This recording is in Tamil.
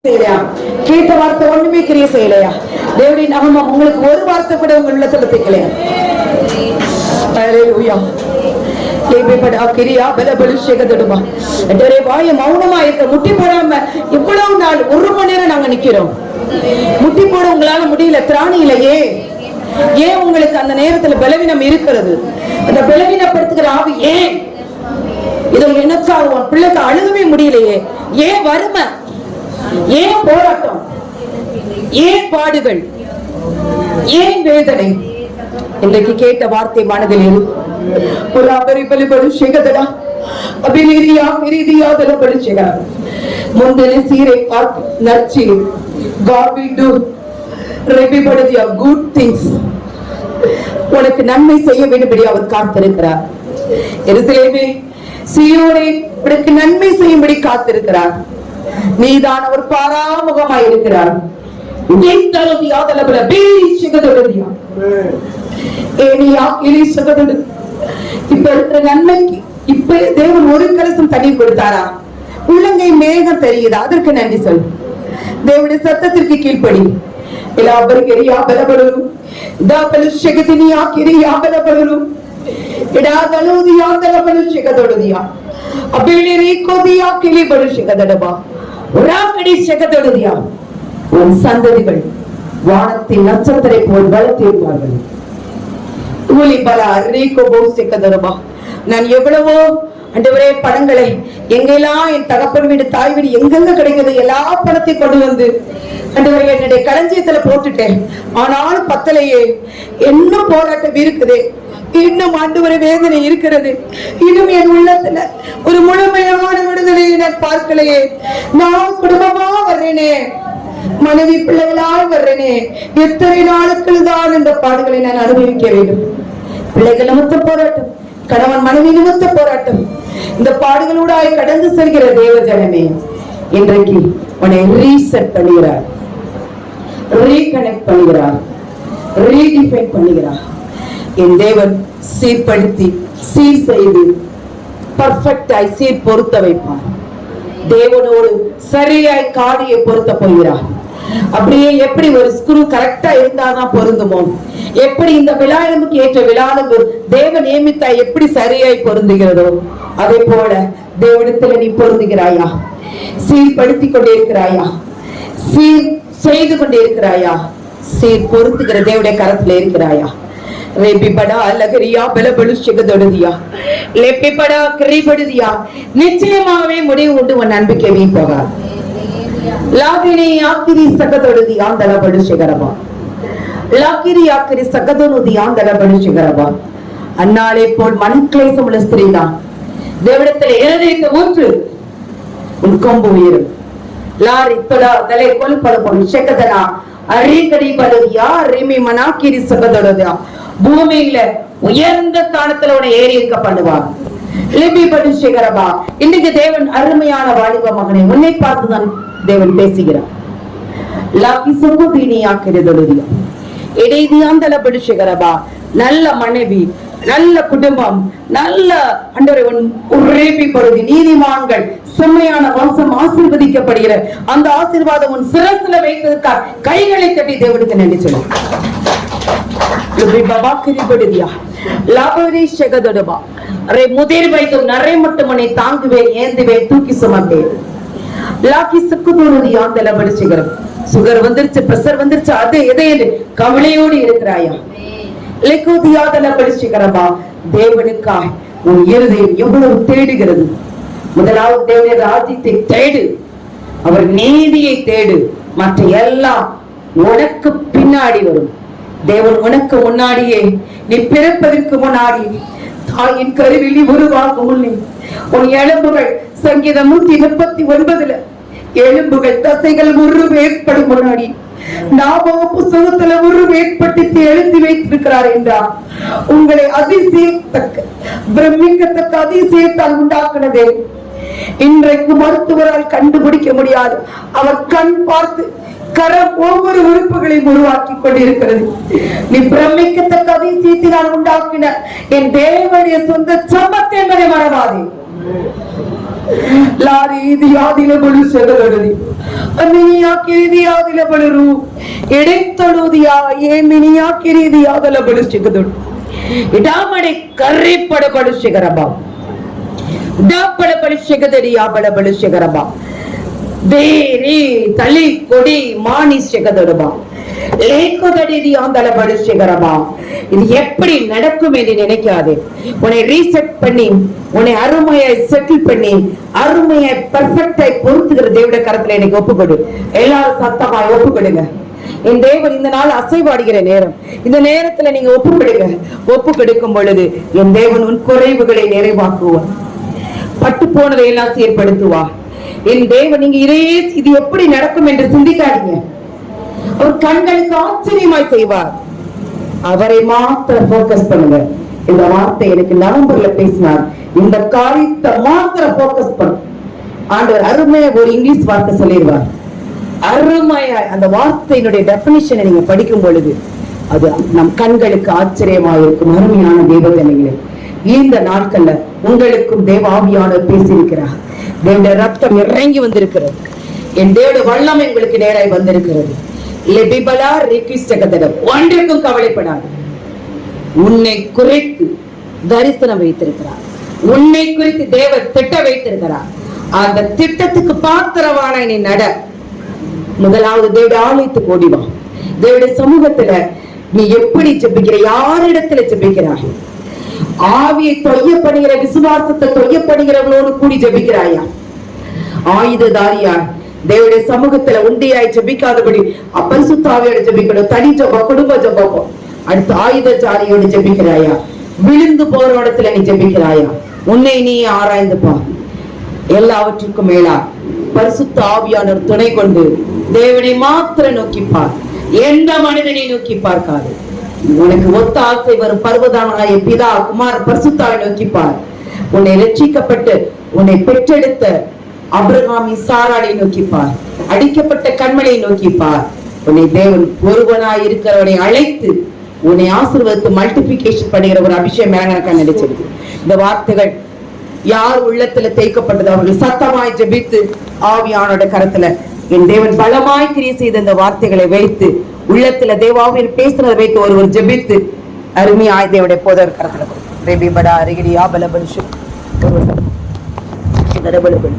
கேட்ட வார்த்தை ஒண்ணுமே கிரிய செய்யலையா? தேவனுடைய நாமம் உங்களுக்கு ஒரு வார்த்தை கூட உங்க உள்ளத்துல தைக்கலையா? ஹல்லேலூயா. மௌனமா இருக்க, முட்டி போடாம இவ்வளவு நாள் 1 மணி நேரம் நாங்க நிக்கிறோம். முட்டி போட உங்களால முடியல, திராணி இல்லையே. ஏன் உங்களுக்கு அந்த நேரத்துல பலவீனம் இருக்கிறது? அந்த பலவீனப்படுத்துகிற ஆவி ஏன்? இதை எனக்காக பிள்ளைக்கு அழுகவே முடியலையே. ஏன் வறுமை? ஏன் போராட்டம்? ஏன் பாடுகள்? ஏன் வேதனை? இன்றைக்கு கேட்ட வார்த்தை மனதில் முந்தின சீரை பார்த்து நச்சி God will do good things. உனக்கு நன்மை செய்ய வேண்டும்படி அவர் காத்திருக்கிறார். எருசலேமே, சீயோனே, உனக்கு நன்மை செய்யும்படி காத்திருக்கிறார். நீதான் அவர் பாராமுகமாய் இருக்கிறார். இப்ப இருக்கிற நன்மைக்கு இப்ப தேவன் ஒரு கலசம் தண்ணி கொடுத்தாரா? உள்ளங்கை மேகம் தெரியுதா? அதற்கு நன்றி சொல். தேவனுடைய சத்தத்திற்கு கீழ்ப்படி. உன் சந்ததிகள் வானத்தின் நட்சத்திரை போல் பலத்திருப்பார்கள். நான் எவ்வளவோ ஆண்டவரே பணங்களை எங்கெல்லாம் என் தகப்பன் வீடு தாய் வீடு எங்கெங்க கிடைக்கிறது எல்லா பணத்தையும் கொண்டு வந்து ஆண்டவரே என்னுடைய களஞ்சியத்துல போட்டுட்டேன். ஆனாலும் பத்தலையே. இன்னும் போராட்டம் இருக்குது, இன்னும் ஆண்டவரே வேதனை இருக்கிறது. இன்னும் என் உள்ளத்துல ஒரு முழுமையான விடுதலையை நான் பார்க்கலையே. நான் குடும்பமா வர்றேனே, மனைவி பிள்ளைகளால் வர்றேனே. எத்தனை நாளுக்கு தான் இந்த பாடுகளை நான் அனுபவிக்க வேண்டும்? பிள்ளைகள் நிமித்த போராட்டம், கணவன் மனைவி நிமித்த போராட்டம். இந்த பாடுகளூடாய் கடந்து செல்கிற தேவ ஜனமே, இன்றைக்கு உன்னை ரீசெட் பண்ணுகிறார், ரீகனெக்ட் பண்ணுகிறார், ரீடிஃபைன் பண்ணுகிறார். என் தேவன் சீர்படுத்தி சீர் செய்து பர்ஃபெக்டாய் சீர் பொருத்த வைப்பார். தேவனோடு சரியாய் காடியை பொருத்த போகிறார். அப்படியே எப்படி ஒரு ஸ்க்ரூ கரெக்டா இருந்தாதான் பொருந்துமோ, எப்படி இந்த விழாயமுக்கு ஏற்ற விழானது தேவ நியமித்தா எப்படி சரியாய் பொருந்துகிறதோ, அதே போல தேவனிடத்துல நீ பொருந்துகிறாயா? சீர்படுத்தி கொண்டே இருக்கிறாயா? சீர் செய்து கொண்டே இருக்கிறாயா? சீர் பொருத்துகிற தேவனுடைய கரத்துல இருக்கிறாயா? நிச்சயமாகவே முடிவு உண்டு. உன் நம்பிக்கை வீண் அந்நாளை போல் மனக்லேசம் உள்ள ஸ்திரீதான் தேவனிடத்தில் இருதயத்தை ஊற்று, உன் கொம்பு உயரும். லாரி தொலா தலை கொல்படும் செக்கதனா அரிகடி படுதியா ரிமி மனாக்கிரி சகதொடதியா. பூமியில உயர்ந்த ஸ்தானத்துல உன்னை ஏறி இருக்க பண்ணுவார். இன்னைக்கு தேவன் அருமையான வாலிப மகனை உன்னை பார்த்துதான் தேவன் பேசுகிறார். நல்ல மனைவி, நல்ல குடும்பம், நல்ல நீதிமான்கள், செம்மையான வம்சம் ஆசீர்வதிக்கப்படுகிற அந்த ஆசீர்வாதம் உன் சிரசுல வைத்ததற்காக கைகளை தட்டி தேவனுக்கு நன்றி சொல்லும். முதிர் வைத்தும் நரை மட்டுமனை தாங்குவேன், ஏந்துவேன், தூக்கி சுமந்தேன். சுகர் வந்துருச்சு, பிரஷர் வந்துருச்சு, அது எதையது கவலையோடு இருக்கிறாயா? தேவனுக்காய் உன் இருதயம் எவ்வளவு தேடுகிறது? முதலாவது தேவனுடைய ராஜ்யத்தை தேடு, அவர் நீதியை தேடு, மற்ற எல்லாம் உனக்கு பின்னாடி வரும். தேவன் உனக்கு முன்னாடியே, நீ பிறப்பதற்கு முன்னாடி தாயின் கருவில் நீ உருவாகும் முன்னே உன் எலும்புகள் சங்கீதம் 139 எலும்புகள் தசைகள் உருவு ஏற்படும் முன்னாடி நாம புத்தகத்துல உருவு ஏற்பட்டு எழுதி வைத்திருக்கிறார் என்றார். உங்களை அதிசயத்தக்க பிரமிக்கத்தக்க அதிசயத்தால் உண்டாக்குனதே இன்றைக்கு மருத்துவரால் கண்டுபிடிக்க முடியாது. அவர் கண் பார்த்து கரம் ஒவ்வொரு உறுப்புகளையும் உருவாக்கி கொண்டிருக்கிறது. நீ பிரமிக்கத்தக்க அதிசயத்தினால் உண்டாக்கின என் தேவனுடைய சொந்த சம்பத்தை மறவாதே. ಲಾರಿ ದಿಯಾದಿಲೆ ಬಳು ಸೆಗದೊಡದಿ ಅಮಿನಿಯಾ ಕಿರಿದಿಯಾದಿಲೆ ಬಳುರು ಎಡೆತ್ತಳುದಿಯಾ ಏಮಿನಿಯಾ ಕಿರಿದಿಯಾದಲ ಬಳು ಸಿಗದೊಡು ಇಡಾಮಡೆ ಕರ್ರಿ ಪಡಬಳು ಸಿಗರಬ ಉಡಾಪಡ ಬಳು ಸಿಗದಡಿ ಆ ಬಳು ಸಿಗರಬ ಬೇರೆ ತಲೆ ಕೊಡಿ மானி சிகதொடுபா லேக்குதடி ஆந்தல படு சிகரபா. இது எப்படி நடக்கும் என்று நினைக்காதே. உன்னை ரீசெட் பண்ணி உன்னை அருமையை செட்டில் பண்ணி அருமையை பெர்ஃபெக்டாய் பொறுத்துகிற தேவனுடைய கரத்துல எனக்கு ஒப்புக்கொடு. எல்லாரும் சத்தமாய் ஒப்புக்கொடுங்க. என் தேவன் இந்த நாள் அசைவாடுகிற நேரம். இந்த நேரத்துல நீங்க ஒப்புக்கொடுங்க. ஒப்பு கொடுக்கும் பொழுது என் தேவன் உன் குறைவுகளை நிறைவாக்குவார். பட்டு போனதை எல்லாம் சீர்படுத்துவா. என் தேவன் நீங்க இது எப்படி நடக்கும் என்று சிந்திக்காதீங்க. அவர் கண்களுக்கு ஆச்சரியமாய் செய்வார். அவரை மாத்திரம் போக்கஸ் பண்ணுங்க. இந்த வார்த்தை எனக்கு நவம்பர்ல பேசினார். இந்த காரியத்தை மாத்திரம் போக்கஸ் பண்ணு. ஆண்டவர் அருமையா ஒரு இங்கிலீஷ் வார்த்தை சொல்லிடுவார். அருமையா அந்த வார்த்தையினுடைய டெபினிஷனை நீங்க படிக்கும் பொழுது அது நம் கண்களுக்கு ஆச்சரியமாக இருக்கும். அருமையான தேவஜனங்களே, இந்த நாட்கள்ல உங்களுக்கும் தேவ ஆவியானவர் பேசியிருக்கிறார். தேவனுடைய ரத்தம் இறங்கி வந்திருக்கிறது. என் தேவனுடைய வல்லமை உங்களுக்கு நேராய் வந்திருக்கிறது. ஒன்றுக்கும் கவலைப்படாது. உன்னை குறித்து தரிசனம் வைத்திருக்கிறார். உன்னை குறித்து தேவ திட்ட வைத்திருக்கிறார். அந்த திட்டத்துக்கு பாத்திரவான நீ நட. முதலாவது தேவடைய ஆலயத்துக்கு ஓடிவா. தேவடைய சமூகத்துல நீ எப்படி ஜெபிக்கிற, யாரிடத்துல ஜெபிக்கிறாய்? ஆவியை தொய்யப்படுகிற விசுவாசத்தை தொய்யப்படுகிறவளோடு கூடி ஜெபிக்கிறாயா? ஆயுததாரியா தேவடைய சமூகத்துல உண்டியாய் ஜெபிக்காதபடி அப்பரிசுத்தாவியோட ஜெபிக்கணும். தனி ஜெபம், குடும்ப ஜெபம். அடுத்து ஆயுதச்சாரியோடு ஜெபிக்கிறாயா? விழுந்து போற இடத்துல நீ ஜெபிக்கிறாயா? உன்னை நீ ஆராய்ந்து பார். எல்லாவற்றுக்கும் மேலா பரிசுத்த ஆவியானவர் துணை கொண்டு தேவனை மாத்திர நோக்கிப்பார். எந்த மனிதனை நோக்கி பார்க்காது. உனக்கு ஒத்த ஆசை வரும் பர்வதானாய பிதா குமார் பரிசுத்தாவை நோக்கிப்பார். உன்னை ரட்சிக்கப்பட்டு உன்னை பெற்றெடுத்த அபிரகாமி சாராளை நோக்கிப்பார். அடிக்கப்பட்ட கண்மலை நோக்கிப்பார். உன்னை தேவன் ஒருவனாய் இருக்கிறவனை அழைத்து உன்னை ஆசீர்வதித்து மல்டிபிகேஷன் பண்ணுகிற ஒரு அபிஷேகம் மேலனக்கா நினைச்சிருக்கு. இந்த வார்த்தைகள் யார் உள்ளத்துல தேய்க்கப்பட்டது அவர்கள் சத்தமாய் ஜெபித்து ஆவியானோட கரத்துல என் தேவன் பலமாய் கிரியை செய்த இந்த வார்த்தைகளை வைத்து உள்ளத்துல தேவாவின் பேசுறதை வைத்து ஒருவர் ஜெபித்து அருமையாய் தேவனுடைய போதர் கரத்துல ரேபி படா அருகிரியா பலபலிஷு ஒரு